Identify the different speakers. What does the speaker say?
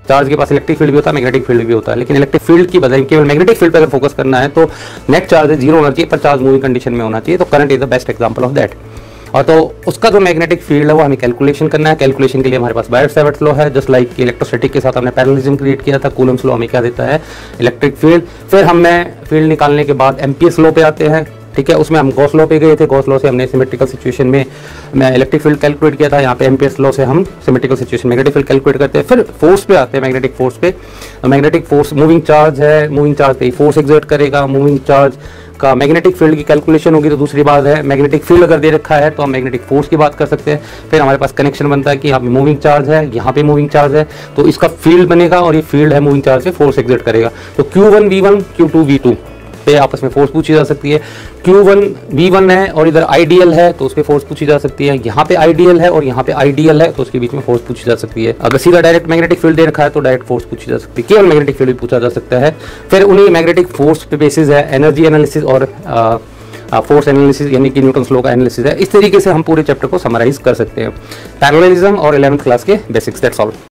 Speaker 1: Charge के पास electric field भी होता है, मैग्नेटिक फील्ड भी होता है, लेकिन इलेक्ट्रिक फील्ड की बजाय केवल मैग्नेटिक फील्ड पर अगर फोकस करना है तो नेट चार्ज है जीरो होना चाहिए, पर चार्ज मूविंग कंडीशन में होना चाहिए। तो current is the best example of that. और तो उसका जो मैग्नेटिक फील्ड है वो हमें कैलकुलेशन करना है। कैलकुलेशन के लिए हमारे पास बायट-सावर्ट लॉ है, जस्ट लाइक इलेक्ट्रोस्टैटिक के साथ हमने पैरेललिज्म क्रिएट किया था। कूलम्स लॉ हमें क्या देता है, इलेक्ट्रिक फील्ड। फिर हमने फील्ड निकालने के बाद एम्पियर्स लॉ पे आते हैं, ठीक है। उसमें हम गॉस लॉ पे गए थे, गॉस लॉ से हमने सिमेट्रिकल सिचुएशन में इलेक्ट्रिक फील्ड कैलकुलेट किया था। यहाँ पे एम्पियर्स लॉ से हम symmetrical situation magnetic field calculate करते हैं। फिर फोर्स पे आते हैं, मैग्नेटिक फोर्स पे। मैग्नेटिक फोर्स मूविंग चार्ज है, मूविंग चार्ज पे फोर्स एक्सर्ट करेगा, मूविंग चार्ज का मैग्नेटिक फील्ड की कैलकुलेशन होगी। तो दूसरी बात है मैग्नेटिक फील्ड अगर दे रखा है तो हम मैग्नेटिक फोर्स की बात कर सकते हैं। फिर हमारे पास कनेक्शन बनता है कि यहाँ पे मूविंग चार्ज है, यहाँ पे मूविंग चार्ज है, तो इसका फील्ड बनेगा और ये फील्ड है मूविंग चार्ज से फोर्स एक्सर्ट करेगा। तो Q1 V1 Q2 V2 पे आपस में फोर्स पूछी जा सकती है। Q1 V1 है और इधर आइडियल है तो उस पर फोर्स पूछी जा सकती है। यहाँ पे आइडियल है और यहाँ पे आइडियल है तो उसके बीच में फोर्स पूछी जा सकती है। अगर सीधा डायरेक्ट मैग्नेटिक फील्ड दे रखा है तो डायरेक्ट फोर्स पूछी जा सकती है, केवल मैग्नेटिक फील्ड भी पूछा जा सकता है। फिर उन्हीं मैग्नेटिक फोर्स पे बेसिस है एनर्जी एनालिसिस और फोर्स एनालिसिस, यानी कि न्यूटन्स लॉ का एनालिसिस है। इस तरीके से हम पूरे चैप्टर को समराइज कर सकते हैं। पैरेललिज्म और 11th क्लास के बेसिक्स, दैट्स ऑल।